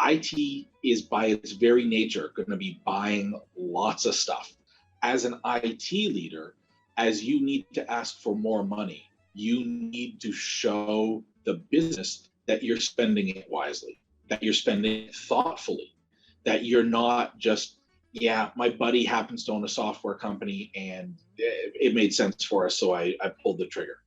IT is by its very nature going to be buying lots of stuff. As an IT leader, as you need to ask for more money, you need to show the business that you're spending it wisely, that you're spending it thoughtfully, that you're not just, yeah, my buddy happens to own a software company and it made sense for us, so I pulled the trigger.